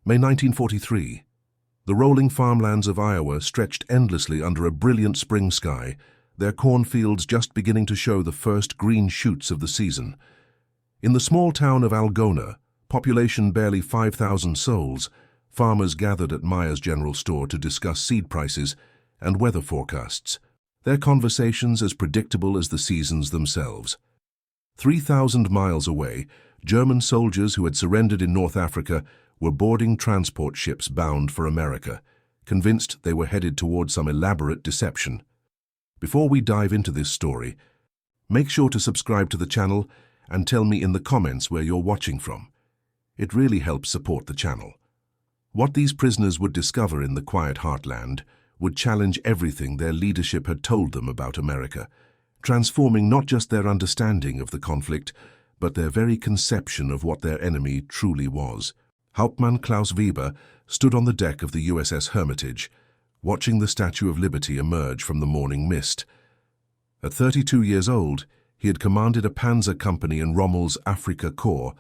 May 1943. The rolling farmlands of Iowa stretched endlessly under a brilliant spring sky, their cornfields just beginning to show the first green shoots of the season. In the small town of Algona, population barely 5,000 souls, farmers gathered at Meyer's General Store to discuss seed prices and weather forecasts, their conversations as predictable as the seasons themselves. 3,000 miles away, German soldiers who had surrendered in North Africa were boarding transport ships bound for America, convinced they were headed toward some elaborate deception. Before we dive into this story, make sure to subscribe to the channel and tell me in the comments where you're watching from. It really helps support the channel. What these prisoners would discover in the quiet heartland would challenge everything their leadership had told them about America, transforming not just their understanding of the conflict, but their very conception of what their enemy truly was. Hauptmann Klaus Weber stood on the deck of the USS Hermitage, watching the Statue of Liberty emerge from the morning mist. At 32 years old, he had commanded a panzer company in Rommel's Afrika Korps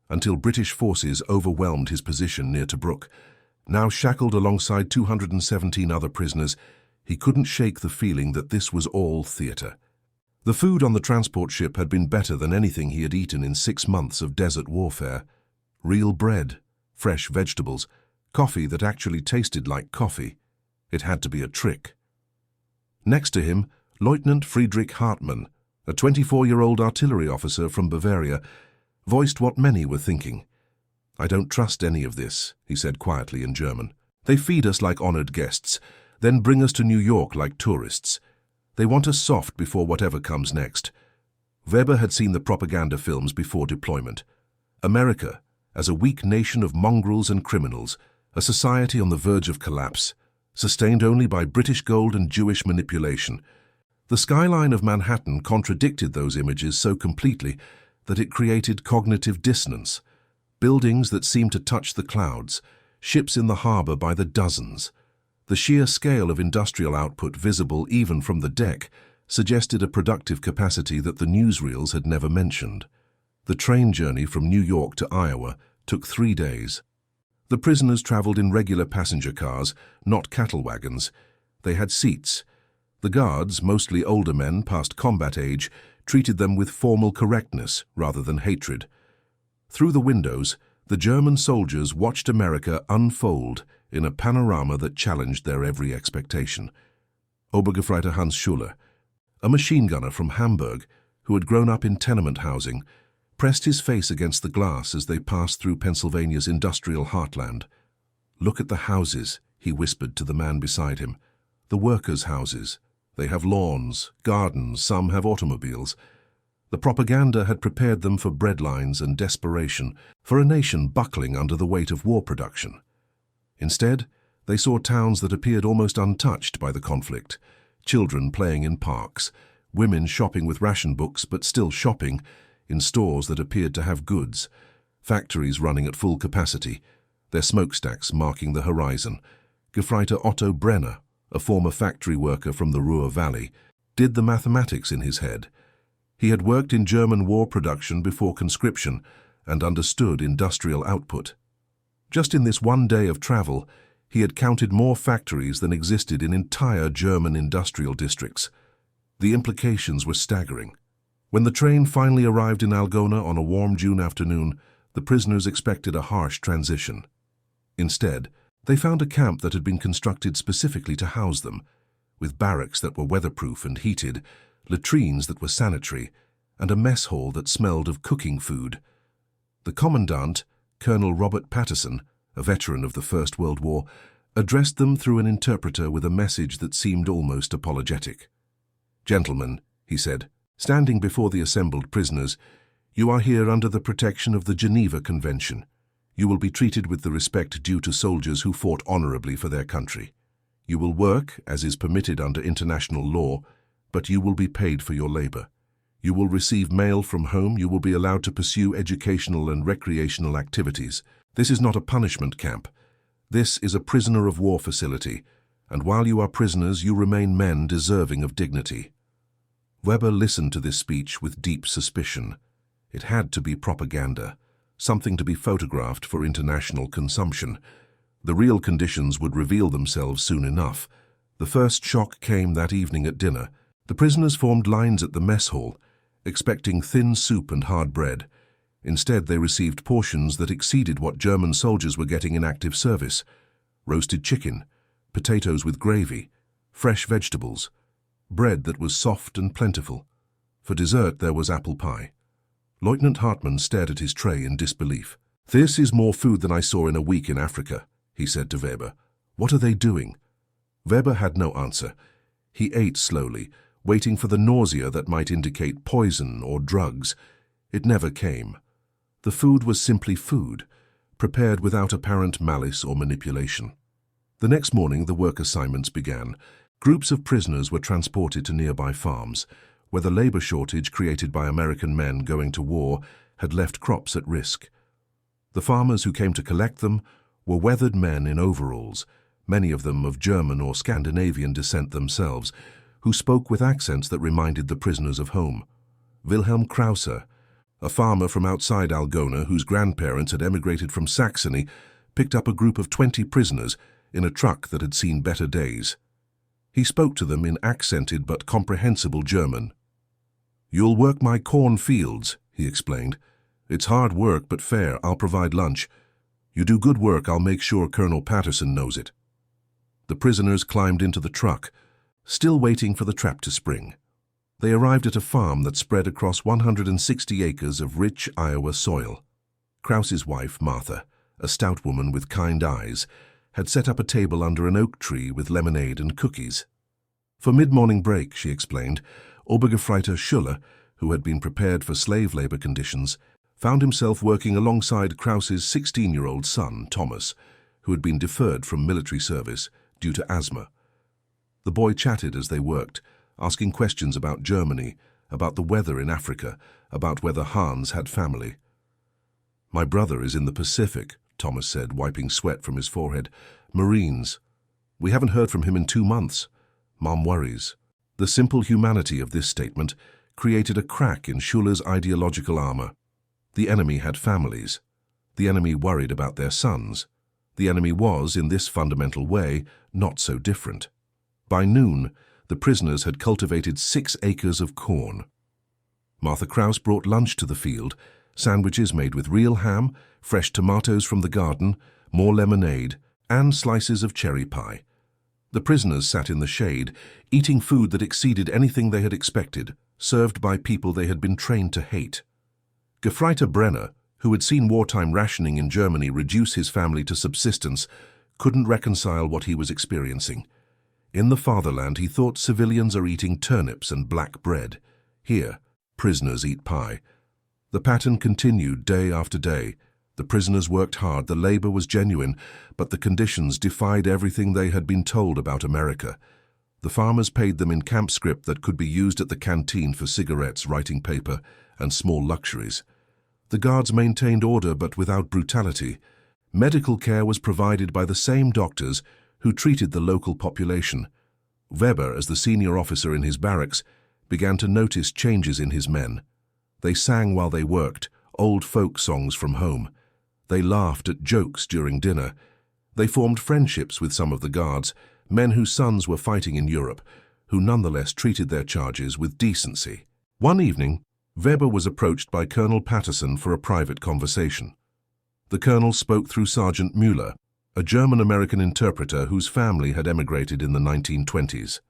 until British forces overwhelmed his position near Tobruk. Now shackled alongside 217 other prisoners, he couldn't shake the feeling that this was all theatre. The food on the transport ship had been better than anything he had eaten in 6 months of desert warfare. Real bread, fresh vegetables, coffee that actually tasted like coffee. It had to be a trick. Next to him, Lieutenant Friedrich Hartmann, a 24-year-old artillery officer from Bavaria, voiced what many were thinking. "I don't trust any of this," he said quietly in German. "They feed us like honored guests, then bring us to New York like tourists. They want us soft before whatever comes next." Weber had seen the propaganda films before deployment. America, as a weak nation of mongrels and criminals, a society on the verge of collapse, sustained only by British gold and Jewish manipulation. The skyline of Manhattan contradicted those images so completely that it created cognitive dissonance. Buildings that seemed to touch the clouds, ships in the harbor by the dozens. The sheer scale of industrial output visible even from the deck suggested a productive capacity that the newsreels had never mentioned. The train journey from New York to Iowa took 3 days. The prisoners traveled in regular passenger cars, not cattle wagons. They had seats. The guards, mostly older men past combat age, treated them with formal correctness rather than hatred. Through the windows, the German soldiers watched America unfold in a panorama that challenged their every expectation. Obergefreiter Hans Schuller, a machine gunner from Hamburg who had grown up in tenement housing, pressed his face against the glass as they passed through Pennsylvania's industrial heartland. "Look at the houses," he whispered to the man beside him. "The workers' houses. They have lawns, gardens, some have automobiles." The propaganda had prepared them for breadlines and desperation, for a nation buckling under the weight of war production. Instead, they saw towns that appeared almost untouched by the conflict, children playing in parks, women shopping with ration books but still shopping, in stores that appeared to have goods, factories running at full capacity, their smokestacks marking the horizon. Gefreiter Otto Brenner, a former factory worker from the Ruhr Valley, did the mathematics in his head. He had worked in German war production before conscription and understood industrial output. Just in this 1 day of travel, he had counted more factories than existed in entire German industrial districts. The implications were staggering. When the train finally arrived in Algona on a warm June afternoon, the prisoners expected a harsh transition. Instead, they found a camp that had been constructed specifically to house them, with barracks that were weatherproof and heated, latrines that were sanitary, and a mess hall that smelled of cooking food. The commandant, Colonel Robert Patterson, a veteran of the First World War, addressed them through an interpreter with a message that seemed almost apologetic. "Gentlemen," he said, standing before the assembled prisoners, "you are here under the protection of the Geneva Convention. You will be treated with the respect due to soldiers who fought honorably for their country. You will work, as is permitted under international law, but you will be paid for your labor. You will receive mail from home. You will be allowed to pursue educational and recreational activities. This is not a punishment camp. This is a prisoner of war facility, and while you are prisoners, you remain men deserving of dignity." Weber listened to this speech with deep suspicion. It had to be propaganda. something to be photographed for international consumption. The real conditions would reveal themselves soon enough. The first shock came that evening at dinner. The prisoners formed lines at the mess hall, expecting thin soup and hard bread. Instead, they received portions that exceeded what German soldiers were getting in active service: roasted chicken, potatoes with gravy, fresh vegetables, bread that was soft and plentiful. For dessert, there was apple pie. Lieutenant Hartmann stared at his tray in disbelief. "This is more food than I saw in a week in Africa," he said to Weber. "What are they doing?" Weber had no answer. He ate slowly, waiting for the nausea that might indicate poison or drugs. It never came. The food was simply food, prepared without apparent malice or manipulation. The next morning, the work assignments began. Groups of prisoners were transported to nearby farms, where the labor shortage created by American men going to war had left crops at risk. The farmers who came to collect them were weathered men in overalls, many of them of German or Scandinavian descent themselves, who spoke with accents that reminded the prisoners of home. Wilhelm Krause, a farmer from outside Algona whose grandparents had emigrated from Saxony, picked up a group of 20 prisoners in a truck that had seen better days. He spoke to them in accented but comprehensible German. "You'll work my corn fields," he explained. "It's hard work but fair. I'll provide lunch. You do good work, I'll make sure Colonel Patterson knows it." The prisoners climbed into the truck, still waiting for the trap to spring. They arrived at a farm that spread across 160 acres of rich Iowa soil. Krause's wife, Martha, a stout woman with kind eyes, had set up a table under an oak tree with lemonade and cookies. For mid-morning break, she explained, Obergefreiter Schuller, who had been prepared for slave labor conditions, found himself working alongside Krause's 16-year-old son, Thomas, who had been deferred from military service due to asthma. The boy chatted as they worked, asking questions about Germany, about the weather in Africa, about whether Hans had family. "My brother is in the Pacific," Thomas said, wiping sweat from his forehead. "Marines. We haven't heard from him in 2 months. Mom worries." The simple humanity of this statement created a crack in Schuller's ideological armor. The enemy had families. The enemy worried about their sons. The enemy was, in this fundamental way, not so different. By noon, the prisoners had cultivated 6 acres of corn. Martha Krause brought lunch to the field, sandwiches made with real ham, fresh tomatoes from the garden, more lemonade, and slices of cherry pie. The prisoners sat in the shade, eating food that exceeded anything they had expected, served by people they had been trained to hate. Gefreiter Brenner, who had seen wartime rationing in Germany reduce his family to subsistence, couldn't reconcile what he was experiencing. In the fatherland, he thought civilians are eating turnips and black bread. Here, prisoners eat pie. The pattern continued day after day. The prisoners worked hard, the labor was genuine, but the conditions defied everything they had been told about America. The farmers paid them in camp script that could be used at the canteen for cigarettes, writing paper, and small luxuries. The guards maintained order but without brutality. Medical care was provided by the same doctors who treated the local population. Weber, as the senior officer in his barracks, began to notice changes in his men. They sang while they worked, old folk songs from home. They laughed at jokes during dinner. They formed friendships with some of the guards, men whose sons were fighting in Europe, who nonetheless treated their charges with decency. One evening, Weber was approached by Colonel Patterson for a private conversation. The colonel spoke through Sergeant Müller, a German-American interpreter whose family had emigrated in the 1920s.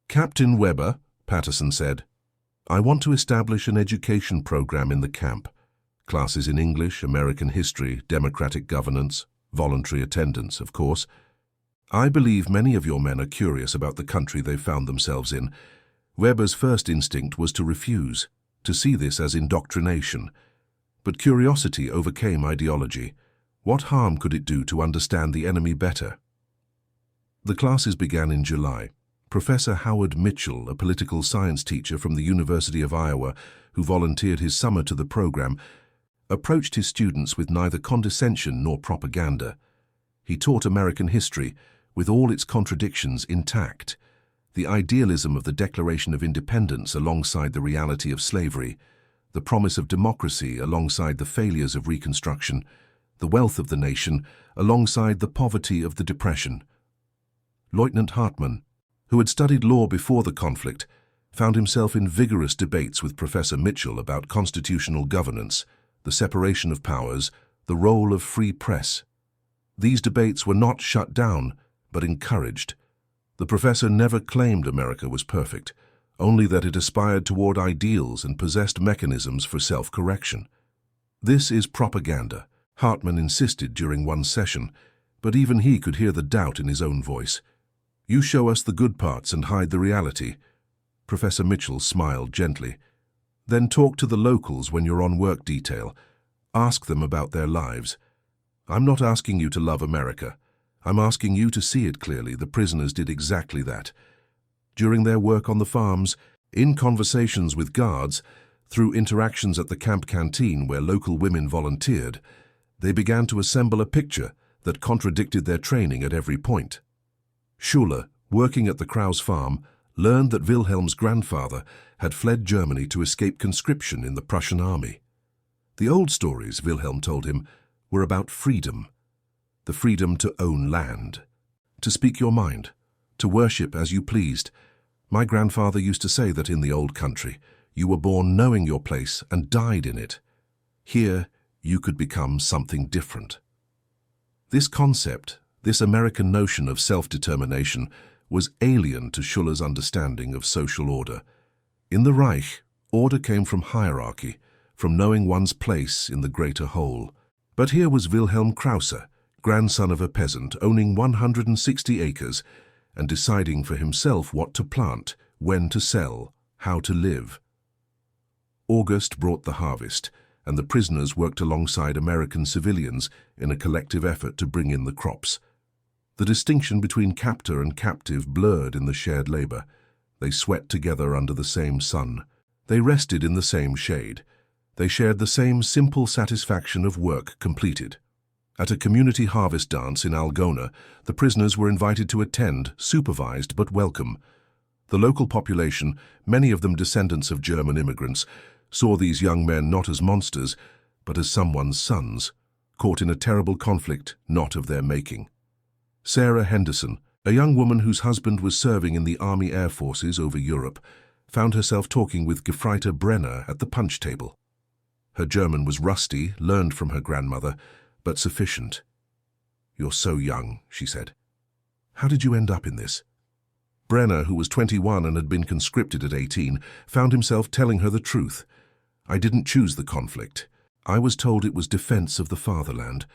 "Captain Weber," Patterson said, "I want to establish an education program in the camp. Classes in English, American history, democratic governance, voluntary attendance, of course. I believe many of your men are curious about the country they found themselves in." Weber's first instinct was to refuse, to see this as indoctrination. But curiosity overcame ideology. What harm could it do to understand the enemy better? The classes began in July. Professor Howard Mitchell, a political science teacher from the University of Iowa, who volunteered his summer to the program, approached his students with neither condescension nor propaganda. He taught American history, with all its contradictions intact, the idealism of the Declaration of Independence alongside the reality of slavery, the promise of democracy alongside the failures of Reconstruction, the wealth of the nation alongside the poverty of the Depression. Lieutenant Hartmann, who had studied law before the conflict, found himself in vigorous debates with Professor Mitchell about constitutional governance, the separation of powers, the role of free press. These debates were not shut down, but encouraged. The professor never claimed America was perfect, only that it aspired toward ideals and possessed mechanisms for self-correction. This is propaganda, Hartmann insisted during one session, but even he could hear the doubt in his own voice. You show us the good parts and hide the reality. Professor Mitchell smiled gently. Then talk to the locals when you're on work detail. Ask them about their lives. I'm not asking you to love America. I'm asking you to see it clearly. The prisoners did exactly that. During their work on the farms, in conversations with guards, through interactions at the camp canteen where local women volunteered, they began to assemble a picture that contradicted their training at every point. Schuler, working at the Kraus farm, learned that Wilhelm's grandfather had fled Germany to escape conscription in the Prussian army. The old stories, Wilhelm told him, were about freedom. The freedom to own land, to speak your mind, to worship as you pleased. My grandfather used to say that in the old country, you were born knowing your place and died in it. Here, you could become something different. This concept, this American notion of self-determination, was alien to Schuller's understanding of social order. In the Reich, order came from hierarchy, from knowing one's place in the greater whole. But here was Wilhelm Krause, grandson of a peasant, owning 160 acres and deciding for himself what to plant, when to sell, how to live. August brought the harvest, and the prisoners worked alongside American civilians in a collective effort to bring in the crops. The distinction between captor and captive blurred in the shared labor. They sweat together under the same sun. They rested in the same shade. They shared the same simple satisfaction of work completed. At a community harvest dance in Algona, the prisoners were invited to attend, supervised but welcome. The local population, many of them descendants of German immigrants, saw these young men not as monsters, but as someone's sons, caught in a terrible conflict not of their making. Sarah Henderson, a young woman whose husband was serving in the Army Air Forces over Europe, found herself talking with Gefreiter Brenner at the punch table. Her German was rusty, learned from her grandmother, but sufficient. "You're so young," she said. "How did you end up in this?" Brenner, who was 21 and had been conscripted at 18, found himself telling her the truth. "I didn't choose the conflict. I was told it was defense of the fatherland.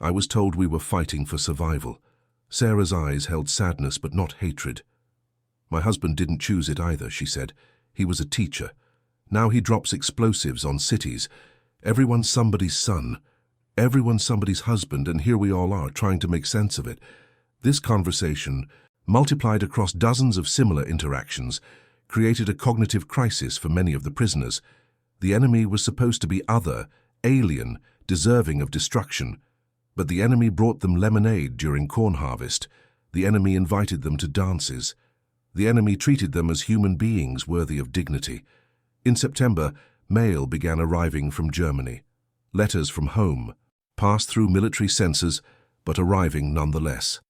I was told we were fighting for survival." Sarah's eyes held sadness but not hatred. "My husband didn't choose it either," she said. "He was a teacher. Now he drops explosives on cities. Everyone's somebody's son. Everyone's somebody's husband, and here we all are trying to make sense of it." This conversation, multiplied across dozens of similar interactions, created a cognitive crisis for many of the prisoners. The enemy was supposed to be other, alien, deserving of destruction. But the enemy brought them lemonade during corn harvest. The enemy invited them to dances. The enemy treated them as human beings worthy of dignity. In September, mail began arriving from Germany. Letters from home, passed through military censors, but arriving nonetheless.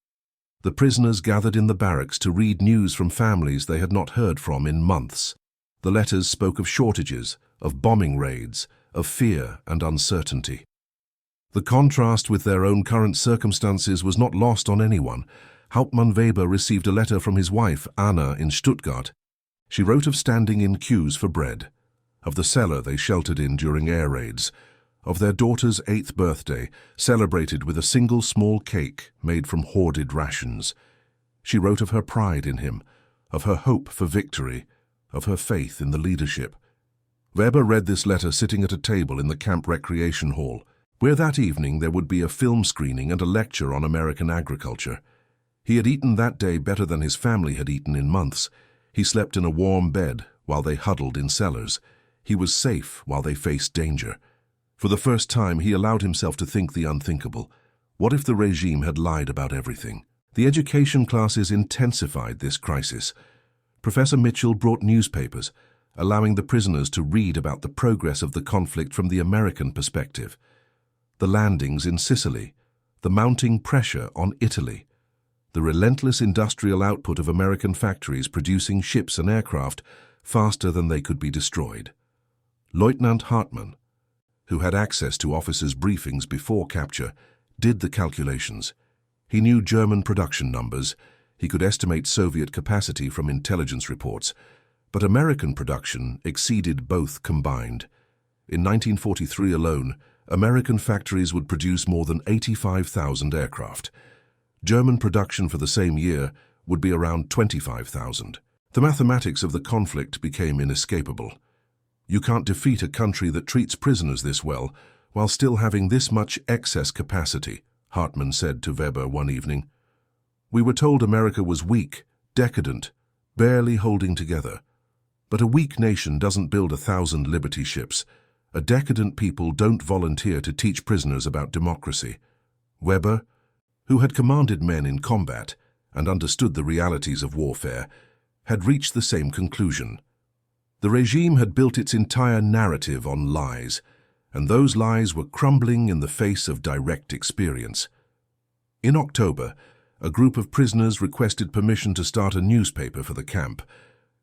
The prisoners gathered in the barracks to read news from families they had not heard from in months. The letters spoke of shortages, of bombing raids, of fear and uncertainty. The contrast with their own current circumstances was not lost on anyone. Hauptmann Weber received a letter from his wife, Anna, in Stuttgart. She wrote of standing in queues for bread, of the cellar they sheltered in during air raids, of their daughter's 8th birthday, celebrated with a single small cake made from hoarded rations. She wrote of her pride in him, of her hope for victory, of her faith in the leadership. Weber read this letter sitting at a table in the camp recreation hall, where that evening there would be a film screening and a lecture on American agriculture. He had eaten that day better than his family had eaten in months. He slept in a warm bed while they huddled in cellars. He was safe while they faced danger. For the first time, he allowed himself to think the unthinkable. What if the regime had lied about everything? The education classes intensified this crisis. Professor Mitchell brought newspapers. allowing the prisoners to read about the progress of the conflict from the American perspective. The landings in Sicily, the mounting pressure on Italy, the relentless industrial output of American factories producing ships and aircraft faster than they could be destroyed. Lieutenant Hartmann, who had access to officers' briefings before capture, did the calculations. He knew German production numbers, he could estimate Soviet capacity from intelligence reports, but American production exceeded both combined. In 1943 alone, American factories would produce more than 85,000 aircraft. German production for the same year would be around 25,000. The mathematics of the conflict became inescapable. You can't defeat a country that treats prisoners this well while still having this much excess capacity, Hartmann said to Weber one evening. We were told America was weak, decadent, barely holding together. But a weak nation doesn't build 1,000 Liberty ships. A decadent people don't volunteer to teach prisoners about democracy. Weber, who had commanded men in combat and understood the realities of warfare, had reached the same conclusion. The regime had built its entire narrative on lies, and those lies were crumbling in the face of direct experience. In October, a group of prisoners requested permission to start a newspaper for the camp.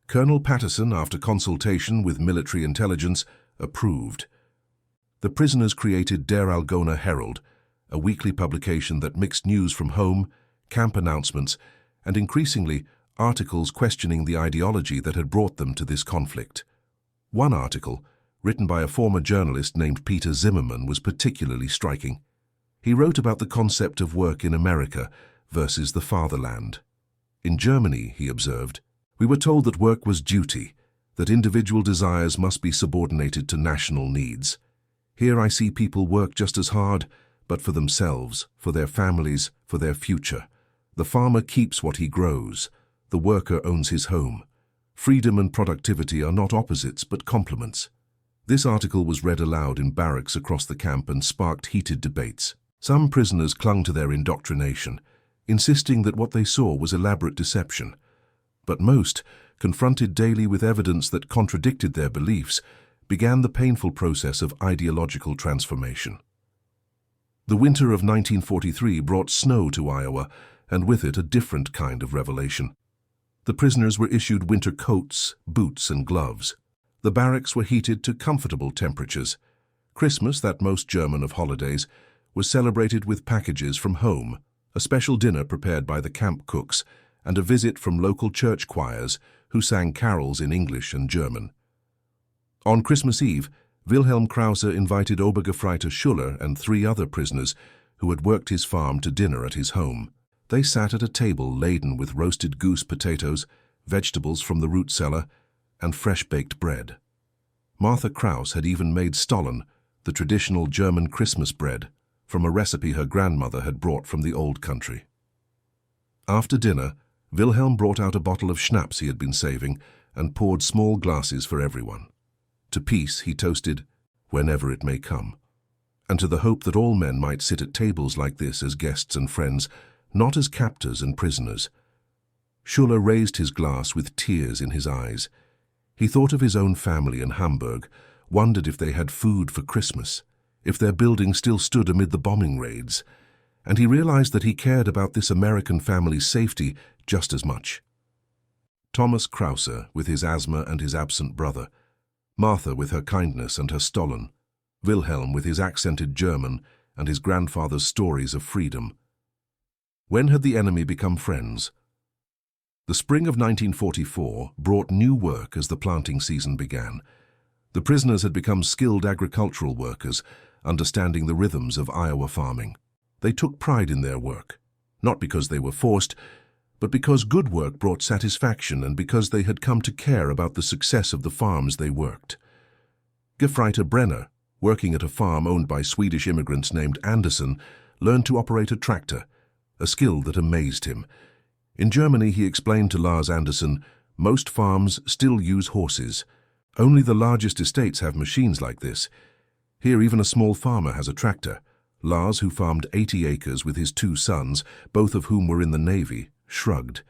Colonel Patterson, after consultation with military intelligence, approved. The prisoners created Der Algona Herald, a weekly publication that mixed news from home, camp announcements, and increasingly articles questioning the ideology that had brought them to this conflict. One article, written by a former journalist named Peter Zimmerman, was particularly striking. He wrote about the concept of work in America versus the fatherland. In Germany, he observed, we were told that work was duty, that individual desires must be subordinated to national needs. Here I see people work just as hard, but for themselves, for their families, for their future. The farmer keeps what he grows. The worker owns his home. Freedom and productivity are not opposites, but complements. This article was read aloud in barracks across the camp and sparked heated debates. Some prisoners clung to their indoctrination, insisting that what they saw was elaborate deception. But most, confronted daily with evidence that contradicted their beliefs, began the painful process of ideological transformation. The winter of 1943 brought snow to Iowa, and with it a different kind of revelation. The prisoners were issued winter coats, boots, and gloves. The barracks were heated to comfortable temperatures. Christmas, that most German of holidays, was celebrated with packages from home, a special dinner prepared by the camp cooks, and a visit from local church choirs who sang carols in English and German. On Christmas Eve, Wilhelm Krause invited Obergefreiter Schuller and 3 other prisoners who had worked his farm to dinner at his home. They sat at a table laden with roasted goose potatoes, vegetables from the root cellar, and fresh-baked bread. Martha Krause had even made Stollen, the traditional German Christmas bread, from a recipe her grandmother had brought from the old country. After dinner, Wilhelm brought out a bottle of schnapps he had been saving and poured small glasses for everyone. To peace he toasted, whenever it may come, and to the hope that all men might sit at tables like this as guests and friends, not as captors and prisoners. Schuller raised his glass with tears in his eyes. He thought of his own family in Hamburg, wondered if they had food for Christmas, if their building still stood amid the bombing raids, and he realized that he cared about this American family's safety just as much. Thomas Krause, with his asthma and his absent brother, Martha with her kindness and her Stollen, Wilhelm with his accented German and his grandfather's stories of freedom. When had the enemy become friends? The spring of 1944 brought new work as the planting season began. The prisoners had become skilled agricultural workers, understanding the rhythms of Iowa farming. They took pride in their work, not because they were forced, but because good work brought satisfaction and because they had come to care about the success of the farms they worked. Gefreiter Brenner, working at a farm owned by Swedish immigrants named Anderson, learned to operate a tractor, a skill that amazed him. In Germany, he explained to Lars Anderson, most farms still use horses. Only the largest estates have machines like this. Here even a small farmer has a tractor. Lars, who farmed 80 acres with his 2 sons, both of whom were in the Navy, shrugged.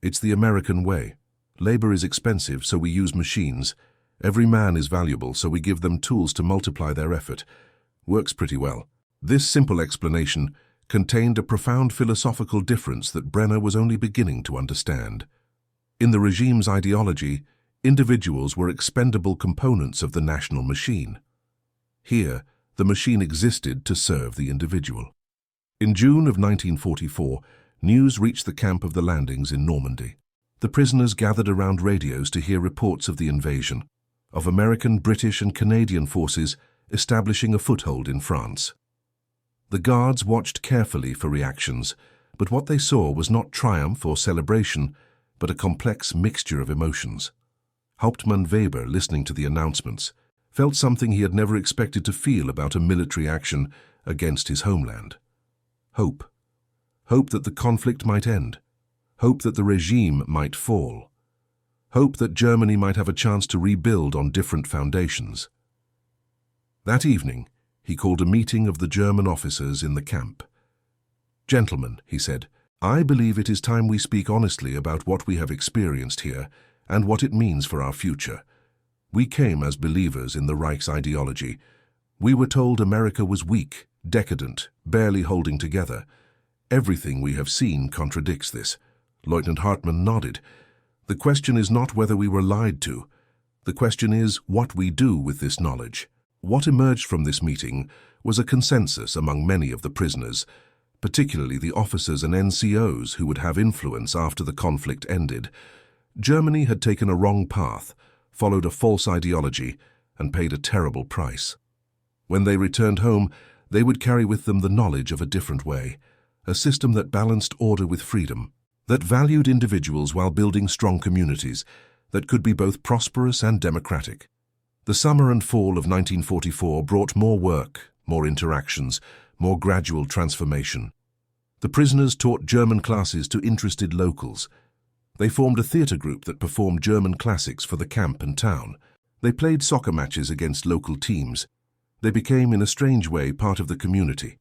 It's the American way. Labor is expensive, so we use machines. Every man is valuable, so we give them tools to multiply their effort. Works pretty well. This simple explanation contained a profound philosophical difference that Brenner was only beginning to understand. In the regime's ideology, individuals were expendable components of the national machine. Here, the machine existed to serve the individual. In June of 1944, news reached the camp of the landings in Normandy. The prisoners gathered around radios to hear reports of the invasion, of American, British, and Canadian forces establishing a foothold in France. The guards watched carefully for reactions, but what they saw was not triumph or celebration, but a complex mixture of emotions. Hauptmann Weber, listening to the announcements, felt something he had never expected to feel about a military action against his homeland. Hope. Hope that the conflict might end. Hope that the regime might fall. Hope that Germany might have a chance to rebuild on different foundations. That evening, he called a meeting of the German officers in the camp. "Gentlemen," he said, "I believe it is time we speak honestly about what we have experienced here and what it means for our future. We came as believers in the Reich's ideology. We were told America was weak, decadent, barely holding together. Everything we have seen contradicts this." Lieutenant Hartmann nodded. "The question is not whether we were lied to. The question is what we do with this knowledge." What emerged from this meeting was a consensus among many of the prisoners, particularly the officers and NCOs who would have influence after the conflict ended. Germany had taken a wrong path, followed a false ideology, and paid a terrible price. When they returned home, they would carry with them the knowledge of a different way, a system that balanced order with freedom, that valued individuals while building strong communities, that could be both prosperous and democratic. The summer and fall of 1944 brought more work, more interactions, more gradual transformation. The prisoners taught German classes to interested locals. They formed a theatre group that performed German classics for the camp and town. They played soccer matches against local teams. They became, in a strange way, part of the community.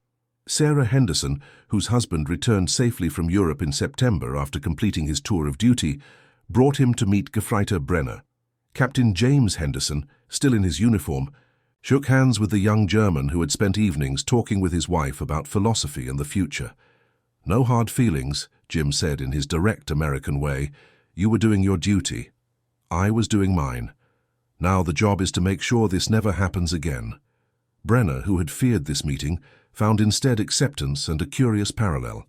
Sarah Henderson, whose husband returned safely from Europe in September after completing his tour of duty, brought him to meet Gefreiter Brenner. Captain James Henderson, still in his uniform, shook hands with the young German who had spent evenings talking with his wife about philosophy and the future. "No hard feelings," Jim said in his direct American way. "You were doing your duty. I was doing mine. Now the job is to make sure this never happens again." Brenner, who had feared this meeting, found instead acceptance and a curious parallel.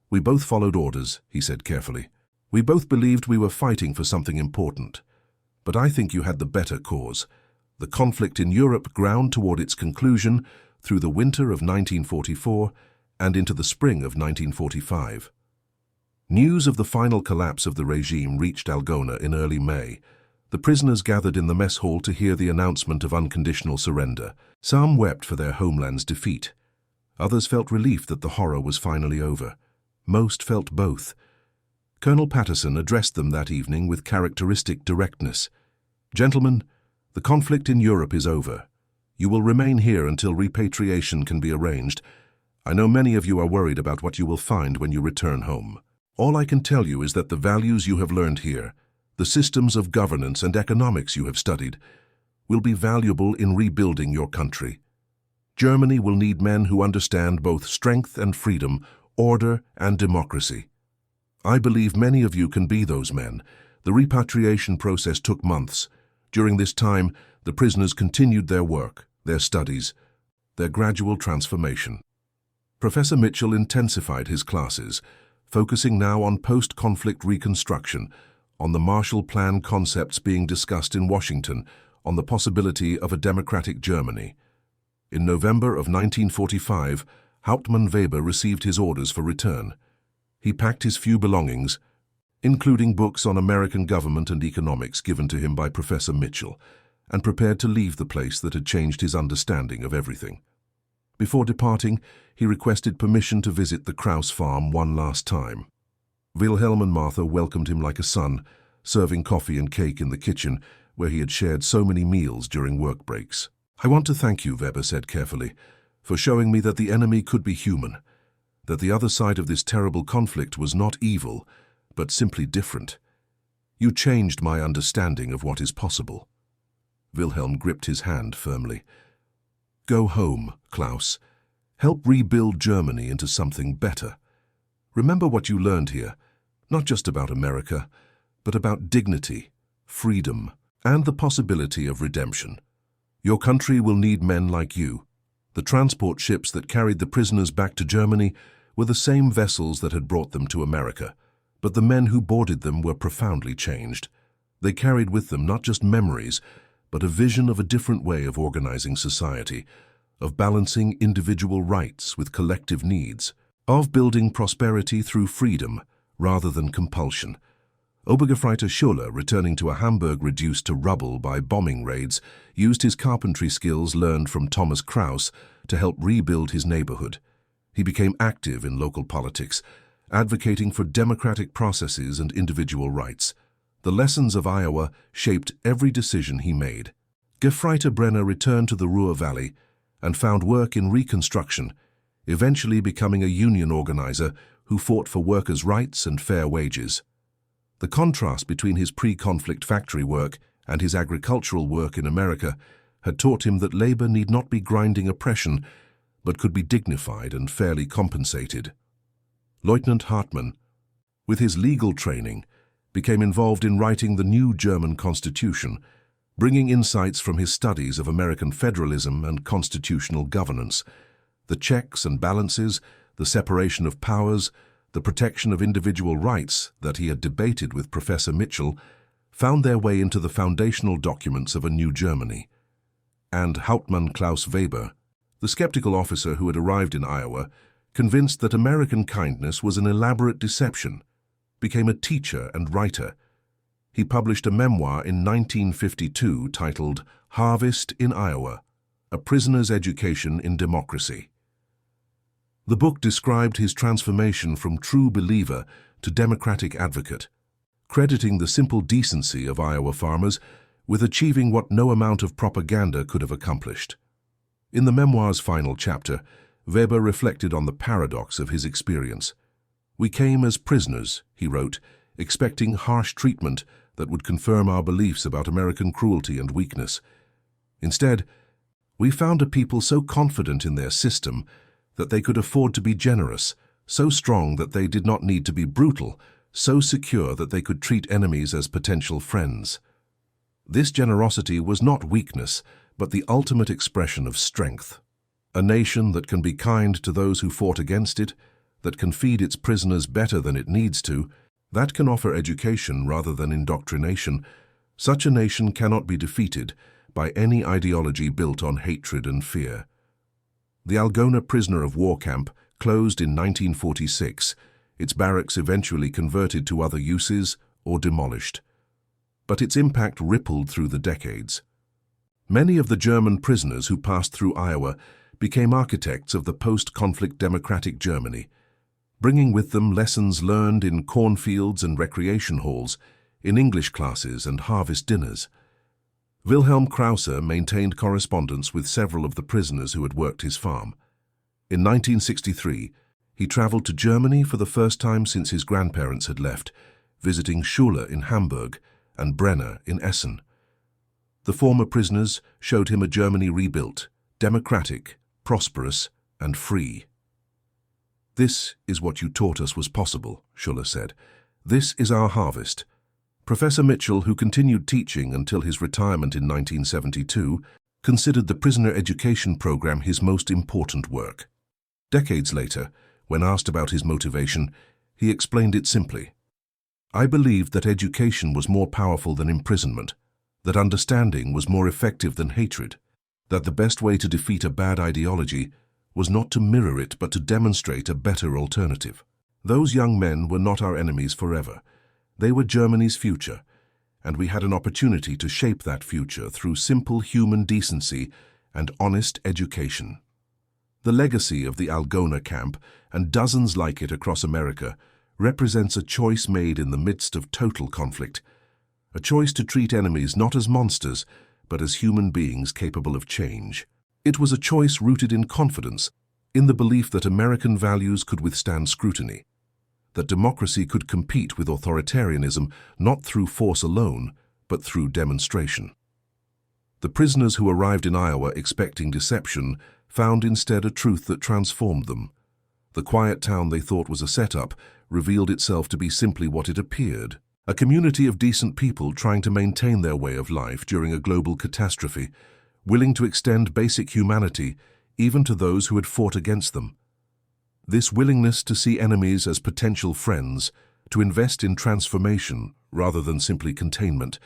"We both followed orders," he said carefully. "We both believed we were fighting for something important. But I think you had the better cause. The conflict in Europe ground toward its conclusion through the winter of 1944 and into the spring of 1945. News of the final collapse of the regime reached Algona in early May. The prisoners gathered in the mess hall to hear the announcement of unconditional surrender. Some wept for their homeland's defeat. Others felt relief that the horror was finally over. Most felt both. Colonel Patterson addressed them that evening with characteristic directness. "Gentlemen, the conflict in Europe is over. You will remain here until repatriation can be arranged. I know many of you are worried about what you will find when you return home. All I can tell you is that the values you have learned here, the systems of governance and economics you have studied, will be valuable in rebuilding your country. Germany will need men who understand both strength and freedom, order and democracy. I believe many of you can be those men. The repatriation process took months. During this time, the prisoners continued their work, their studies, their gradual transformation." Professor Mitchell intensified his classes, focusing now on post-conflict reconstruction, on the Marshall Plan concepts being discussed in Washington, on the possibility of a democratic Germany. In November of 1945, Hauptmann Weber received his orders for return. He packed his few belongings, including books on American government and economics given to him by Professor Mitchell, and prepared to leave the place that had changed his understanding of everything. Before departing, he requested permission to visit the Kraus farm one last time. Wilhelm and Martha welcomed him like a son, serving coffee and cake in the kitchen, where he had shared so many meals during work breaks. "I want to thank you," Weber said carefully, "for showing me that the enemy could be human, that the other side of this terrible conflict was not evil, but simply different. You changed my understanding of what is possible." Wilhelm gripped his hand firmly. "Go home, Klaus. Help rebuild Germany into something better. Remember what you learned here, not just about America, but about dignity, freedom, and the possibility of redemption. Your country will need men like you." The transport ships that carried the prisoners back to Germany were the same vessels that had brought them to America, but the men who boarded them were profoundly changed. They carried with them not just memories, but a vision of a different way of organizing society, of balancing individual rights with collective needs, of building prosperity through freedom rather than compulsion. Obergefreiter Schuller, returning to a Hamburg reduced to rubble by bombing raids, used his carpentry skills learned from Thomas Kraus to help rebuild his neighborhood. He became active in local politics, advocating for democratic processes and individual rights. The lessons of Iowa shaped every decision he made. Gefreiter Brenner returned to the Ruhr Valley and found work in reconstruction, eventually becoming a union organizer who fought for workers' rights and fair wages. The contrast between his pre-conflict factory work and his agricultural work in America had taught him that labor need not be grinding oppression, but could be dignified and fairly compensated. Lieutenant Hartmann, with his legal training, became involved in writing the new German constitution, bringing insights from his studies of American federalism and constitutional governance. The checks and balances, the separation of powers, the protection of individual rights that he had debated with Professor Mitchell found their way into the foundational documents of a new Germany. And Hauptmann Klaus Weber, the skeptical officer who had arrived in Iowa, convinced that American kindness was an elaborate deception, became a teacher and writer. He published a memoir in 1952 titled Harvest in Iowa, A Prisoner's Education in Democracy. The book described his transformation from true believer to democratic advocate, crediting the simple decency of Iowa farmers with achieving what no amount of propaganda could have accomplished. In the memoir's final chapter, Weber reflected on the paradox of his experience. "We came as prisoners," he wrote, "expecting harsh treatment that would confirm our beliefs about American cruelty and weakness. Instead, we found a people so confident in their system that they could afford to be generous, so strong that they did not need to be brutal, so secure that they could treat enemies as potential friends. This generosity was not weakness, but the ultimate expression of strength. A nation that can be kind to those who fought against it, that can feed its prisoners better than it needs to, that can offer education rather than indoctrination, such a nation cannot be defeated by any ideology built on hatred and fear." The Algona prisoner of war camp closed in 1946, its barracks eventually converted to other uses or demolished. But its impact rippled through the decades. Many of the German prisoners who passed through Iowa became architects of the post-conflict democratic Germany, bringing with them lessons learned in cornfields and recreation halls, in English classes and harvest dinners. Wilhelm Krause maintained correspondence with several of the prisoners who had worked his farm. In 1963, he traveled to Germany for the first time since his grandparents had left, visiting Schuller in Hamburg and Brenner in Essen. The former prisoners showed him a Germany rebuilt, democratic, prosperous, and free. "This is what you taught us was possible," Schuller said. "This is our harvest." Professor Mitchell, who continued teaching until his retirement in 1972, considered the prisoner education program his most important work. Decades later, when asked about his motivation, he explained it simply. "I believed that education was more powerful than imprisonment, that understanding was more effective than hatred, that the best way to defeat a bad ideology was not to mirror it but to demonstrate a better alternative. Those young men were not our enemies forever. They were Germany's future, and we had an opportunity to shape that future through simple human decency and honest education." The legacy of the Algona camp, and dozens like it across America, represents a choice made in the midst of total conflict, a choice to treat enemies not as monsters, but as human beings capable of change. It was a choice rooted in confidence, in the belief that American values could withstand scrutiny. that democracy could compete with authoritarianism not through force alone, but through demonstration. The prisoners who arrived in Iowa expecting deception found instead a truth that transformed them. The quiet town they thought was a setup revealed itself to be simply what it appeared: a community of decent people trying to maintain their way of life during a global catastrophe, willing to extend basic humanity even to those who had fought against them. This willingness to see enemies as potential friends, to invest in transformation rather than simply containment,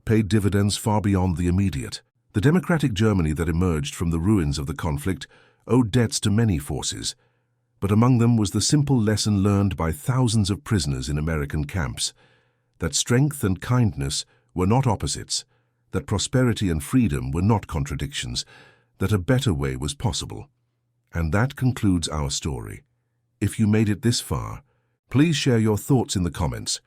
paid dividends far beyond the immediate. The democratic Germany that emerged from the ruins of the conflict owed debts to many forces, but among them was the simple lesson learned by thousands of prisoners in American camps, that strength and kindness were not opposites, that prosperity and freedom were not contradictions, that a better way was possible. And that concludes our story. If you made it this far, please share your thoughts in the comments.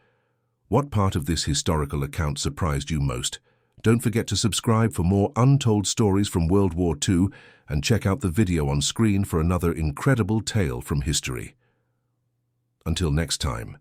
What part of this historical account surprised you most? Don't forget to subscribe for more untold stories from World War II and check out the video on screen for another incredible tale from history. Until next time.